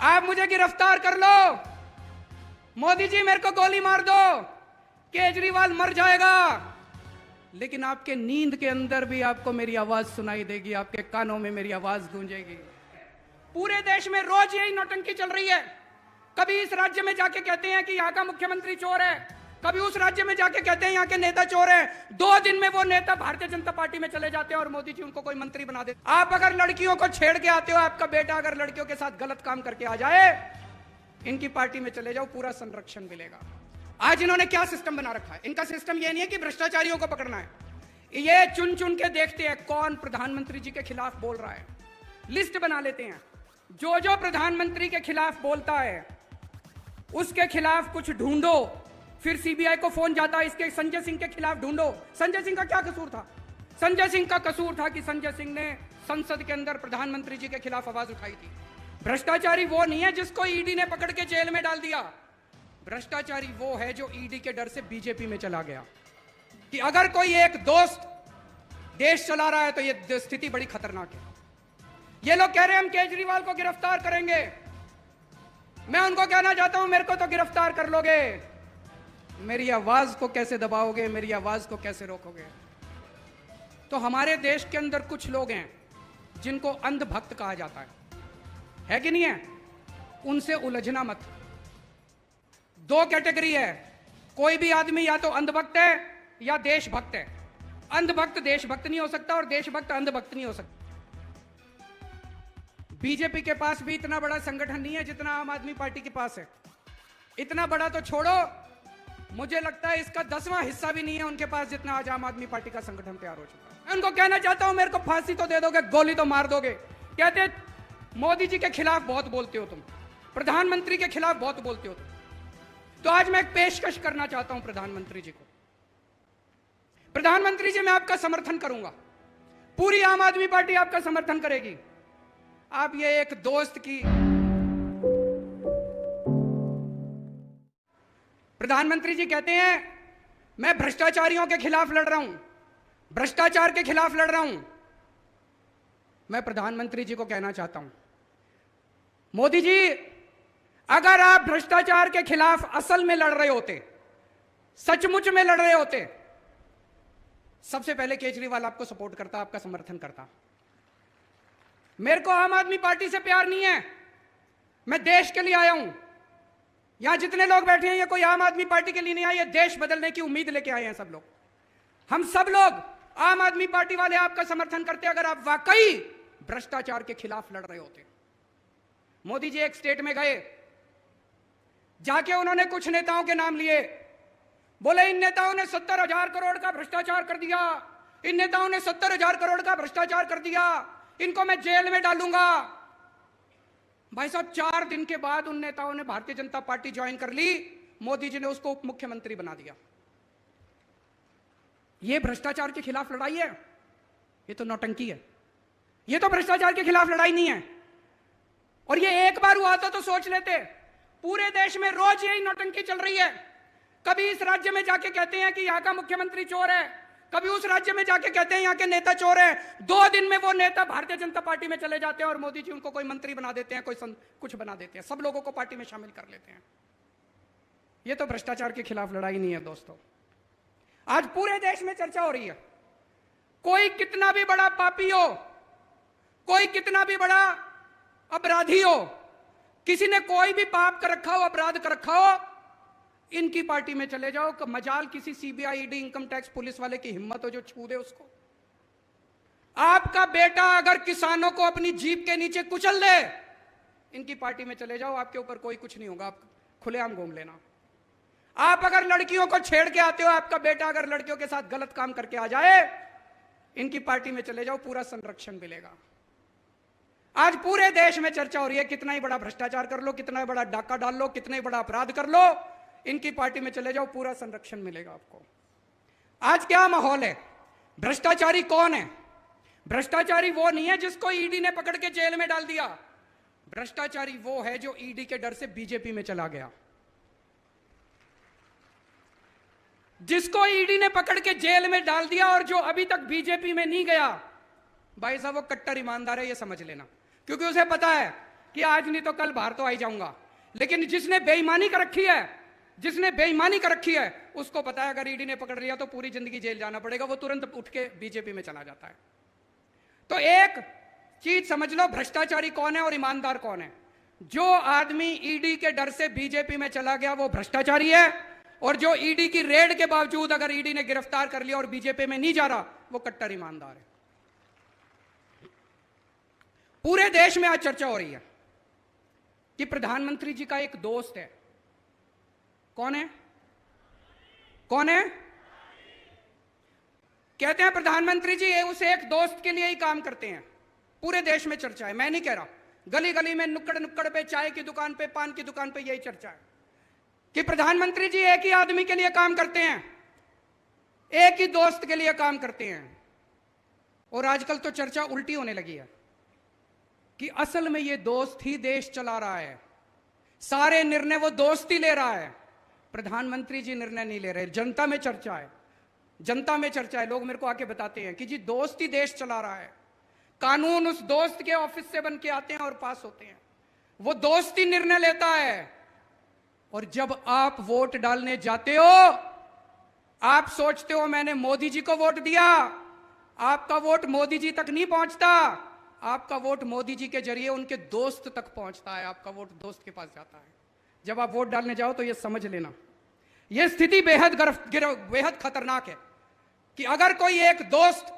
आप मुझे गिरफ्तार कर लो, मोदी जी मेरे को गोली मार दो, केजरीवाल मर जाएगा, लेकिन आपके नींद के अंदर भी आपको मेरी आवाज सुनाई देगी, आपके कानों में मेरी आवाज गूंजेगी। पूरे देश में रोज यही नौटंकी चल रही है। कभी इस राज्य में जाके कहते हैं कि यहाँ का मुख्यमंत्री चोर है, कभी उस राज्य में जाके कहते हैं यहाँ के नेता चोर हैं। 2 दिन में वो नेता भारतीय जनता पार्टी में चले जाते हैं और मोदी जी उनको कोई मंत्री बना देते। आप अगर लड़कियों को छेड़ के आते हो, आपका बेटा अगर लड़कियों के साथ गलत काम करके आ जाए, इनकी पार्टी में चले जाओ, पूरा संरक्षण मिलेगा। आज इन्होंने क्या सिस्टम बना रखा है? इनका सिस्टम ये नहीं है कि भ्रष्टाचारियों को पकड़ना है, ये चुन चुन के देखते हैं कौन प्रधानमंत्री जी के खिलाफ बोल रहा है। लिस्ट बना लेते हैं, जो जो प्रधानमंत्री के खिलाफ बोलता है उसके खिलाफ कुछ ढूंढो, फिर सीबीआई को फोन जाता है इसके संजय सिंह के खिलाफ ढूंढो। संजय सिंह का क्या कसूर था? संजय सिंह का कसूर था कि संजय सिंह ने संसद के अंदर प्रधानमंत्री जी के खिलाफ आवाज उठाई थी। भ्रष्टाचारी वो नहीं है जिसको ईडी ने पकड़ के जेल में डाल दिया। भ्रष्टाचारी वो है जो ईडी के डर से बीजेपी में चला गया कि अगर कोई एक दोस्त देश चला रहा है तो ये स्थिति बड़ी खतरनाक है। ये लोग कह रहे हैं हम केजरीवाल को गिरफ्तार करेंगे। मैं उनको कहना चाहता हूं, मेरे को तो गिरफ्तार कर लोगे, मेरी आवाज को कैसे दबाओगे, मेरी आवाज को कैसे रोकोगे? तो हमारे देश के अंदर कुछ लोग हैं जिनको अंधभक्त कहा जाता है कि नहीं है? उनसे उलझना मत। 2 कैटेगरी है, कोई भी आदमी या तो अंधभक्त है या देशभक्त है। अंधभक्त देशभक्त नहीं हो सकता और देशभक्त अंधभक्त नहीं हो सकता। बीजेपी के पास भी इतना बड़ा संगठन नहीं है जितना आम आदमी पार्टी के पास है। इतना बड़ा तो छोड़ो, मुझे लगता है इसका 10वां हिस्सा भी नहीं है उनके पास जितना आज आम आदमी पार्टी का संगठन तैयार हो चुका है। मैं उनको कहना चाहता हूं, मेरे को फांसी तो दे दोगे, गोली तो मार दोगे। कहते मोदी जी के खिलाफ बहुत बोलते हो तुम, प्रधानमंत्री के खिलाफ बहुत बोलते हो तुम। तो आज मैं एक पेशकश करना चाहता हूं प्रधानमंत्री जी को। प्रधानमंत्री जी, मैं आपका समर्थन करूंगा, पूरी आम आदमी पार्टी आपका समर्थन करेगी। आप ये एक दोस्त की, प्रधानमंत्री जी कहते हैं मैं भ्रष्टाचारियों के खिलाफ लड़ रहा हूं, भ्रष्टाचार के खिलाफ लड़ रहा हूं। मैं प्रधानमंत्री जी को कहना चाहता हूं, मोदी जी अगर आप भ्रष्टाचार के खिलाफ असल में लड़ रहे होते, सचमुच में लड़ रहे होते, सबसे पहले केजरीवाल आपको सपोर्ट करता, आपका समर्थन करता। मेरे को आम आदमी पार्टी से प्यार नहीं है, मैं देश के लिए आया हूं। यहां जितने लोग बैठे हैं ये कोई आम आदमी पार्टी के लिए नहीं आए, ये देश बदलने की उम्मीद लेके आए हैं सब लोग। हम सब लोग आम आदमी पार्टी वाले आपका समर्थन करते अगर आप वाकई भ्रष्टाचार के खिलाफ लड़ रहे होते। मोदी जी एक स्टेट में गए, जाके उन्होंने कुछ नेताओं के नाम लिए, बोले इन नेताओं ने 70,000 करोड़ का भ्रष्टाचार कर दिया, इन नेताओं ने 70,000 करोड़ का भ्रष्टाचार कर दिया, इनको मैं जेल में डालूंगा। भाई साहब 4 दिन के बाद उन नेताओं ने भारतीय जनता पार्टी ज्वाइन कर ली, मोदी जी ने उसको उप मुख्यमंत्री बना दिया। यह भ्रष्टाचार के खिलाफ लड़ाई है? ये तो नौटंकी है, ये तो भ्रष्टाचार के खिलाफ लड़ाई नहीं है। और ये एक बार हुआ तो सोच लेते। पूरे देश में रोज यही नौटंकी चल रही है। कभी इस राज्य में जाके कहते हैं कि यहाँ का मुख्यमंत्री चोर है, कभी उस राज्य में जाके कहते हैं यहाँ के नेता चोर हैं। 2 दिन में वो नेता भारतीय जनता पार्टी में चले जाते हैं और मोदी जी उनको कोई मंत्री बना देते हैं, कुछ बना देते हैं, सब लोगों को पार्टी में शामिल कर लेते हैं। ये तो भ्रष्टाचार के खिलाफ लड़ाई नहीं है दोस्तों। आज पूरे देश में चर्चा हो रही है, कोई कितना भी बड़ा पापी हो, कोई कितना भी बड़ा अपराधी हो, किसी ने कोई भी पाप कर रखा हो, अपराध कर रखा हो, इनकी पार्टी में चले जाओ। मजाल किसी CBI, ED, income tax police वाले की हिम्मत हो जो छू दे उसको। आपका बेटा अगर किसानों को अपनी जीप के नीचे कुचल दे, इनकी पार्टी में चले जाओ, आपके ऊपर कोई कुछ नहीं होगा, आप खुलेआम घूम लेना। आप अगर लड़कियों को छेड़ के आते हो, आपका बेटा अगर लड़कियों के साथ गलत काम करके आ जाए, इनकी पार्टी में चले जाओ, पूरा संरक्षण मिलेगा। आज पूरे देश में चर्चा हो रही है, कितना ही बड़ा भ्रष्टाचार कर लो, कितना ही बड़ा डाका डाल लो, कितना ही बड़ा अपराध कर लो, इनकी पार्टी में चले जाओ, पूरा संरक्षण मिलेगा आपको। आज क्या माहौल है? भ्रष्टाचारी कौन है? भ्रष्टाचारी वो नहीं है जिसको ईडी ने पकड़ के जेल में डाल दिया। भ्रष्टाचारी वो है जो ईडी के डर से बीजेपी में चला गया। जिसको ईडी ने पकड़ के जेल में डाल दिया और जो अभी तक बीजेपी में नहीं गया, भाई साहब वो कट्टर ईमानदार है, ये समझ लेना। क्योंकि उसे पता है कि आज नहीं तो कल बाहर तो आ ही जाऊंगा। लेकिन जिसने बेईमानी कर रखी है, जिसने बेईमानी कर रखी है, उसको पता है अगर ईडी ने पकड़ लिया तो पूरी जिंदगी जेल जाना पड़ेगा, वो तुरंत उठ के बीजेपी में चला जाता है। तो एक चीज समझ लो, भ्रष्टाचारी कौन है और ईमानदार कौन है। जो आदमी ईडी के डर से बीजेपी में चला गया वो भ्रष्टाचारी है, और जो ईडी की रेड के बावजूद अगर ईडी ने गिरफ्तार कर लिया और बीजेपी में नहीं जा रहा, वो कट्टर ईमानदार है। पूरे देश में आज चर्चा हो रही है कि प्रधानमंत्री जी का एक दोस्त है। कौन है? कौन है? कहते हैं प्रधानमंत्री जी उस एक दोस्त के लिए ही काम करते हैं। पूरे देश में चर्चा है, मैं नहीं कह रहा, गली गली में, नुक्कड़ नुक्कड़ पे, चाय की दुकान पे, पान की दुकान पे यही चर्चा है कि प्रधानमंत्री जी एक ही आदमी के लिए काम करते हैं, एक ही दोस्त के लिए काम करते हैं। और आजकल तो चर्चा उल्टी होने लगी है कि असल में ये दोस्त ही देश चला रहा है, सारे निर्णय वो दोस्त ही ले रहा है, प्रधानमंत्री जी निर्णय नहीं ले रहे। जनता में चर्चा है, जनता में चर्चा है, लोग मेरे को आके बताते हैं कि जी दोस्त ही देश चला रहा है, कानून उस दोस्त के ऑफिस से बन के आते हैं और पास होते हैं, वो दोस्त ही निर्णय लेता है। और जब आप वोट डालने जाते हो, आप सोचते हो मैंने मोदी जी को वोट दिया, आपका वोट मोदी जी तक नहीं पहुंचता, आपका वोट मोदी जी के जरिए उनके दोस्त तक पहुंचता है, आपका वोट दोस्त के पास जाता है। जब आप वोट डालने जाओ तो यह समझ लेना, यह स्थिति बेहद खतरनाक है कि अगर कोई एक दोस्त